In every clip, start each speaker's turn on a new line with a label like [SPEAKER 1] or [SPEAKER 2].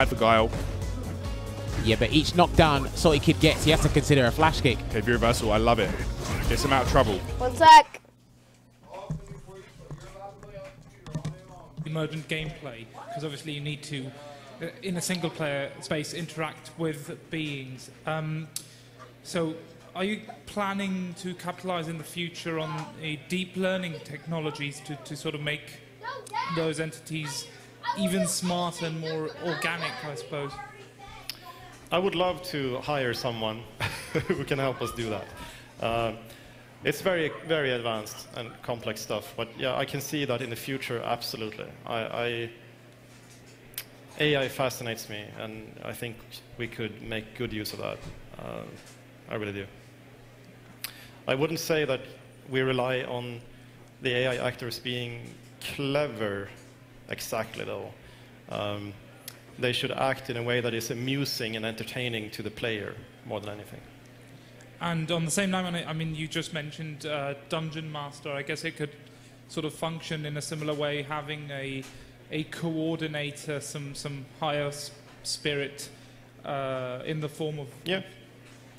[SPEAKER 1] for Guile.
[SPEAKER 2] Yeah, but each knockdown Salty Kid gets, he has to consider a flash kick.
[SPEAKER 1] Okay, reversal, I love it. Gets him out of trouble.
[SPEAKER 3] 1 sec.
[SPEAKER 4] Emergent gameplay, because obviously you need to, in a single player space, interact with beings. So are you planning to capitalize in the future on deep learning technologies to sort of make those entities even smarter and more organic, I suppose?
[SPEAKER 5] I would love to hire someone who can help us do that. It's very, very advanced and complex stuff, but yeah, I can see that in the future, absolutely. AI fascinates me, and I think we could make good use of that. I really do. I wouldn't say that we rely on the AI actors being clever exactly, though. They should act in a way that is amusing and entertaining to the player more than anything.
[SPEAKER 4] And on the same line, I mean, you just mentioned Dungeon Master. I guess it could sort of function in a similar way, having a coordinator, some higher spirit in the form of...
[SPEAKER 5] Yeah.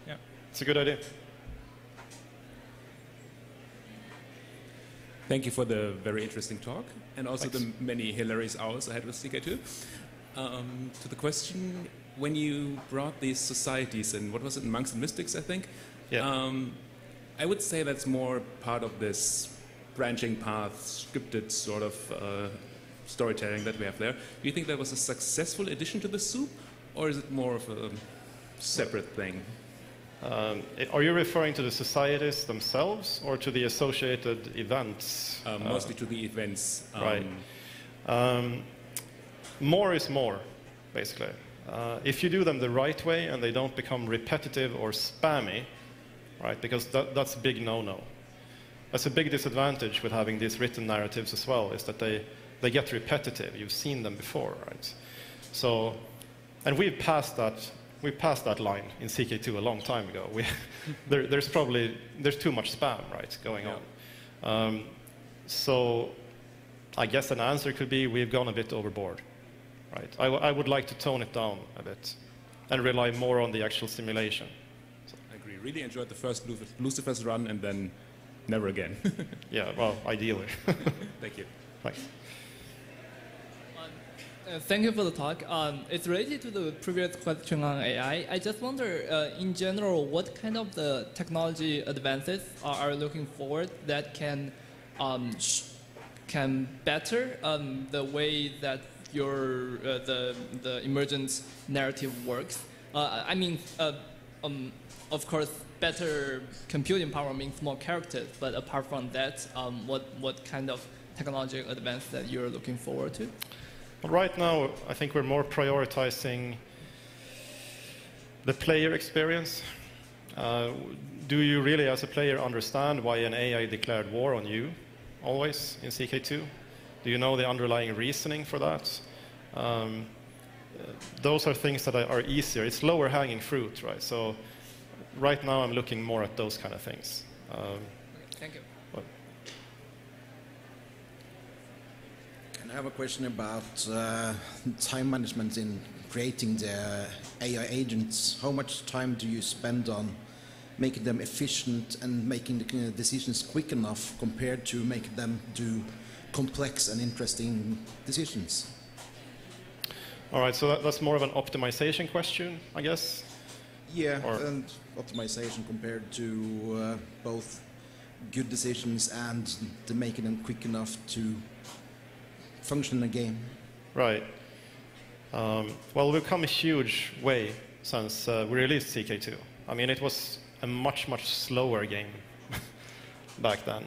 [SPEAKER 4] Yeah.
[SPEAKER 5] It's a good idea.
[SPEAKER 6] Thank you for the very interesting talk, and also
[SPEAKER 5] Thanks.
[SPEAKER 6] the many hilarious hours I had with CK2. To the question, when you brought these societies in, what was it, Monks and Mystics, I think?
[SPEAKER 5] Yeah.
[SPEAKER 6] I would say that's more part of this branching path, scripted sort of storytelling that we have there. Do you think that was a successful addition to the soup, or is it more of a separate thing?
[SPEAKER 5] Are you referring to the societies themselves or to the associated events?
[SPEAKER 6] Mostly to the events.
[SPEAKER 5] Right. More is more, basically. If you do them the right way and they don't become repetitive or spammy, right, because that's a big no-no. That's a big disadvantage with having these written narratives as well, is that they get repetitive. You've seen them before, right? So, and we've passed that line in CK2 a long time ago. There's too much spam, right, going on. So I guess an answer could be we've gone a bit overboard, right? I would like to tone it down a bit and rely more on the actual simulation.
[SPEAKER 6] So. I agree. Really enjoyed the first Lucifer's run, and then never again.
[SPEAKER 5] Yeah, well, ideally.
[SPEAKER 6] Thank you.
[SPEAKER 5] Thanks.
[SPEAKER 7] Thank you for the talk. It's related to the previous question on AI. I just wonder, in general, what kind of the technology advances are you looking forward that can better the way that your the emergent narrative works? I mean, of course, better computing power means more characters. But apart from that, what kind of technological advance that you're looking forward to?
[SPEAKER 5] Right now, I think we're more prioritizing the player experience. Do you really, as a player, understand why an AI declared war on you, always, in CK2? Do you know the underlying reasoning for that? Those are things that are easier. It's lower hanging fruit, right? So right now, I'm looking more at those kind of things.
[SPEAKER 7] Thank you.
[SPEAKER 8] I have a question about time management in creating the AI agents. How much time do you spend on making them efficient and making the decisions quick enough compared to making them do complex and interesting decisions?
[SPEAKER 5] All right, so that's more of an optimization question, I guess?
[SPEAKER 8] Yeah, and optimization compared to both good decisions and to making them quick enough to function in a game.
[SPEAKER 5] Right. Well, we've come a huge way since we released CK2. I mean, it was a much, much slower game back then.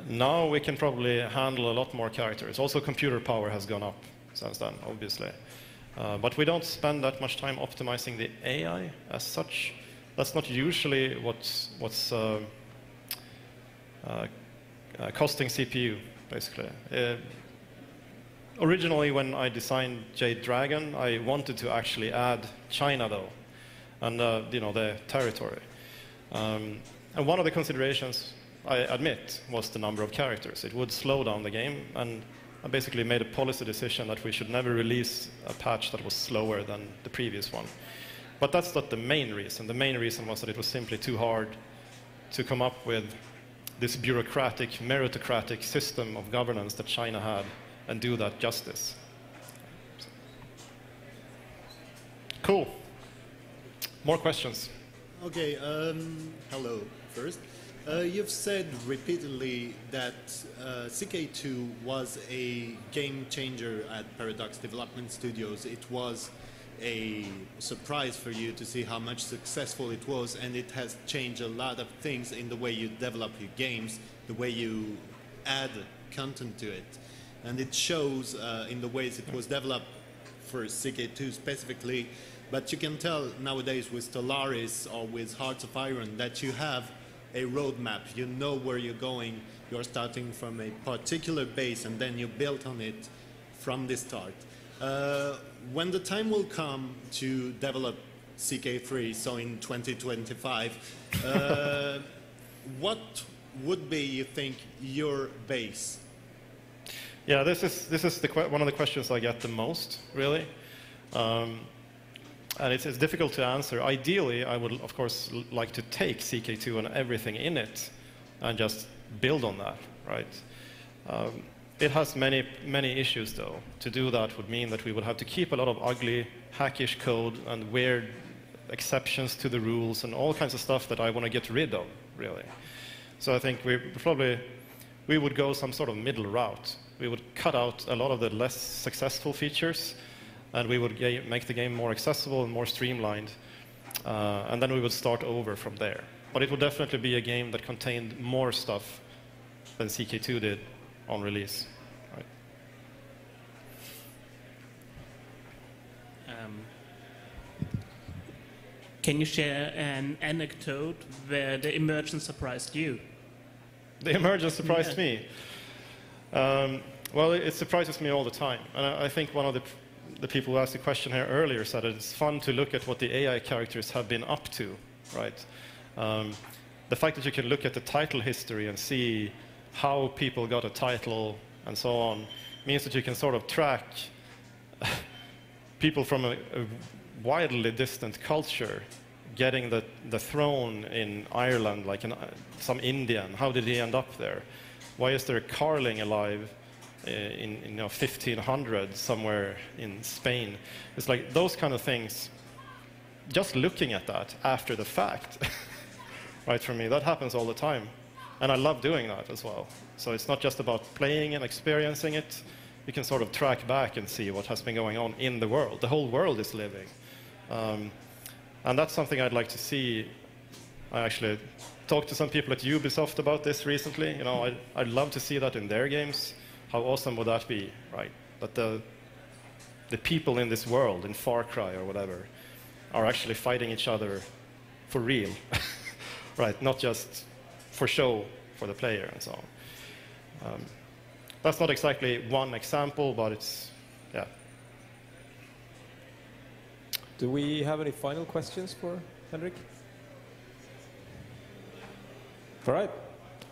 [SPEAKER 5] Now we can probably handle a lot more characters. Also, computer power has gone up since then, obviously. But we don't spend that much time optimizing the AI as such. That's not usually what's costing CPU, basically. Originally, when I designed Jade Dragon, I wanted to actually add China, though, and you know, the territory. And one of the considerations, I admit, was the number of characters. It would slow down the game, and I basically made a policy decision that we should never release a patch that was slower than the previous one. But that's not the main reason. The main reason was that it was simply too hard to come up with this bureaucratic, meritocratic system of governance that China had and do that justice. Cool. More questions?
[SPEAKER 3] Okay, hello first. You've said repeatedly that CK2 was a game changer at Paradox Development Studios. It was a surprise for you to see how much successful it was, and it has changed a lot of things in the way you develop your games, the way you add content to it. And it shows in the ways it was developed for CK2 specifically, but you can tell nowadays with Stellaris or with Hearts of Iron that you have a roadmap. You know where you're going. You're starting from a particular base and then you build on it from the start. When the time will come to develop CK3, so in 2025, what would be, you think, your base?
[SPEAKER 5] Yeah, this is one of the questions I get the most, really. And it's difficult to answer. Ideally, I would, of course, like to take CK2 and everything in it and just build on that, right? It has many issues, though. To do that would mean that we would have to keep a lot of ugly, hackish code and weird exceptions to the rules and all kinds of stuff that I want to get rid of, really. So I think we would go some sort of middle route. We would cut out a lot of the less successful features, and we would make the game more accessible and more streamlined. And then we would start over from there. But it would definitely be a game that contained more stuff than CK2 did on release. Right.
[SPEAKER 9] Can you share an anecdote where the emergence surprised you?
[SPEAKER 5] The emergence surprised me. Well, it surprises me all the time. And I think one of the people who asked the question here earlier said it's fun to look at what the AI characters have been up to, right? The fact that you can look at the title history and see how people got a title and so on means that you can sort of track people from a widely distant culture getting the throne in Ireland, like some Indian. How did he end up there? Why is there a carling alive in 1500 somewhere in Spain? It's like those kind of things. Just looking at that after the fact, right? For me, that happens all the time, and I love doing that as well. So it's not just about playing and experiencing it. You can sort of track back and see what has been going on in the world. The whole world is living, and that's something I'd like to see. I actually talked to some people at Ubisoft about this recently. You know, I'd love to see that in their games. How awesome would that be, right? That the people in this world, in Far Cry or whatever, are actually fighting each other for real, right? Not just for show for the player and so on. That's not exactly one example, but it's, yeah.
[SPEAKER 10] Do we have any final questions for Henrik? All right.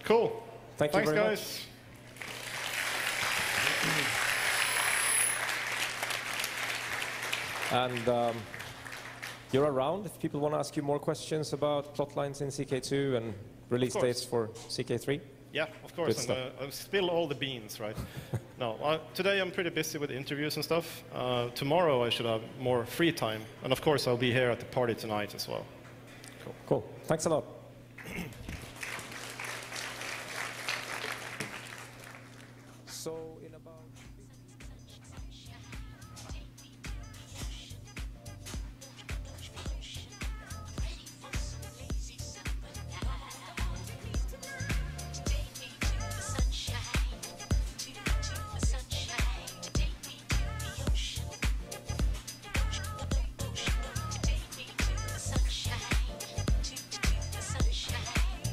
[SPEAKER 5] Cool.
[SPEAKER 10] Thanks very
[SPEAKER 5] guys.
[SPEAKER 10] much. And you're around if people want to ask you more questions about plot lines in CK2 and release dates for CK3.
[SPEAKER 5] Yeah, of course. And I'll spill all the beans, right? No, today I'm pretty busy with interviews and stuff. Tomorrow I should have more free time. And of course I'll be here at the party tonight as well.
[SPEAKER 10] Cool. Thanks a lot. So in about...
[SPEAKER 11] Sunshine.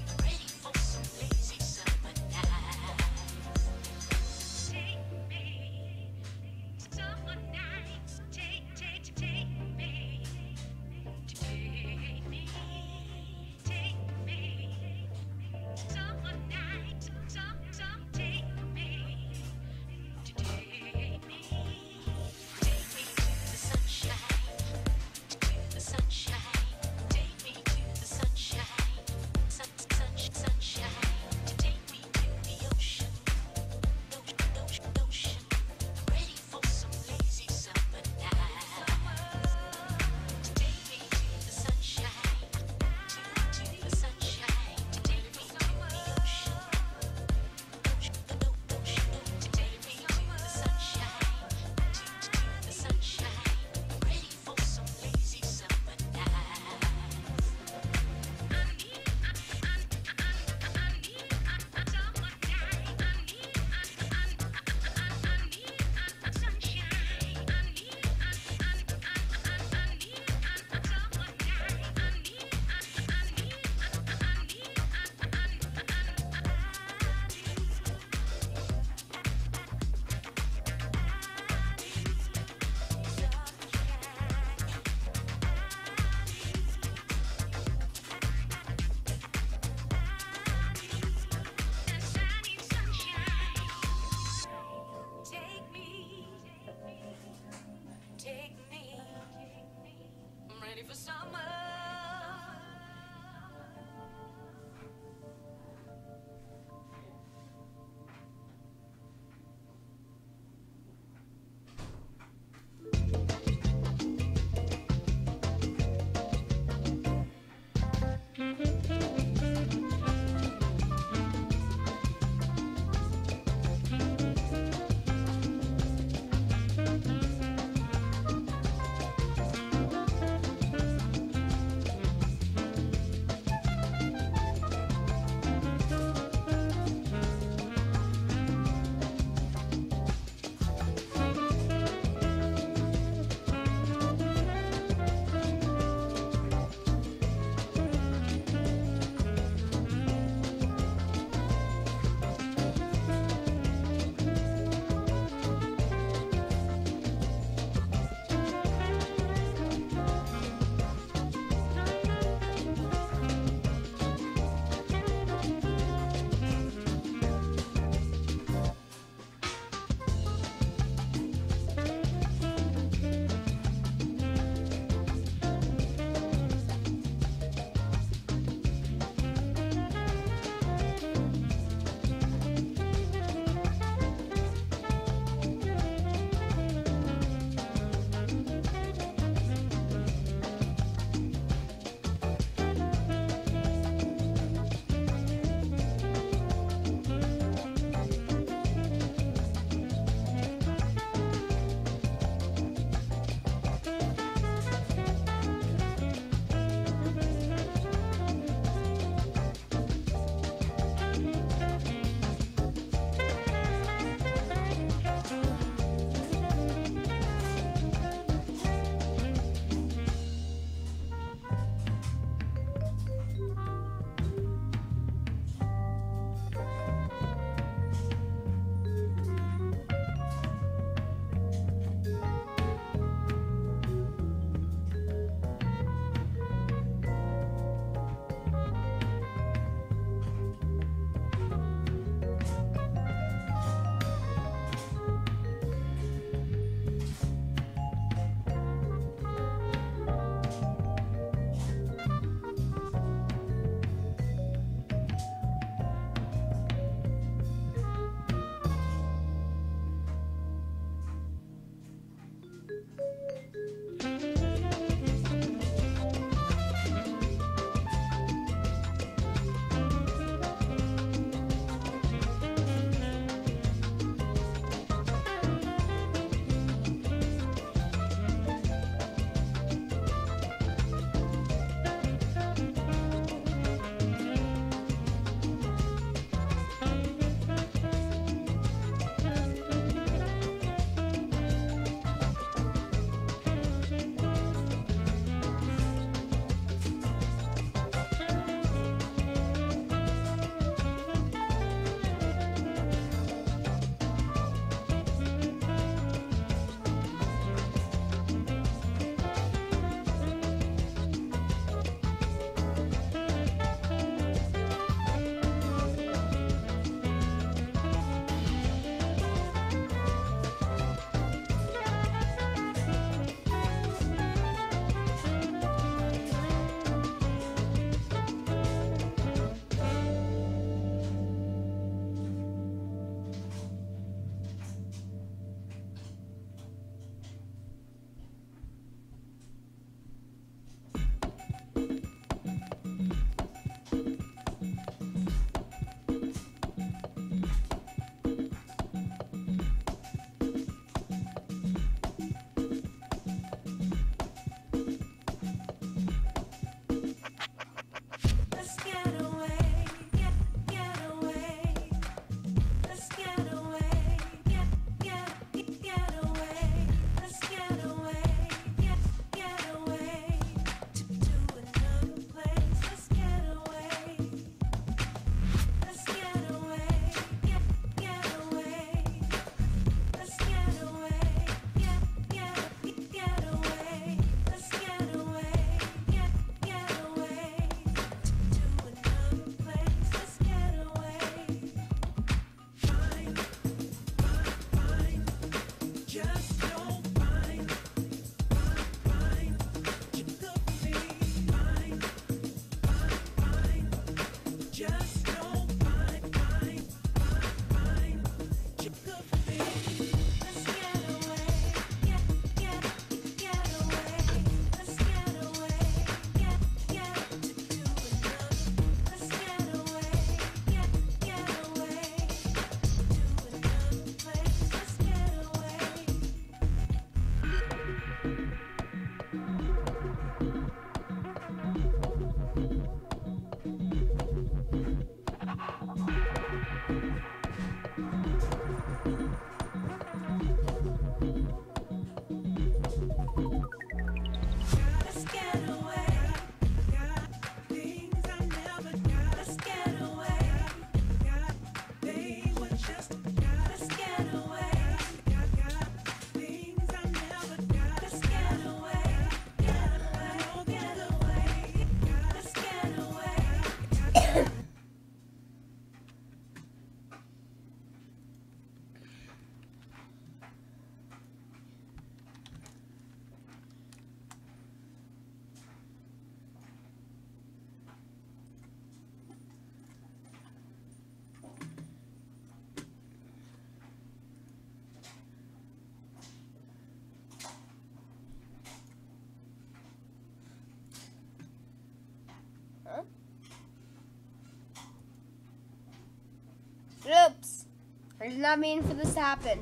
[SPEAKER 11] I did not mean for this to happen.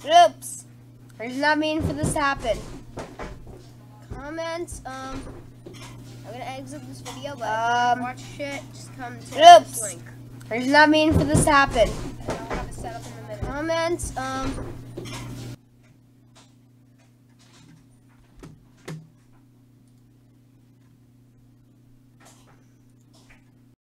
[SPEAKER 11] Oops. I did not mean for this to happen. Comments, I'm gonna exit this video, but if you watch it, just come to this link. I did not mean for this to happen. And I'll have it set up in a minute. Comments,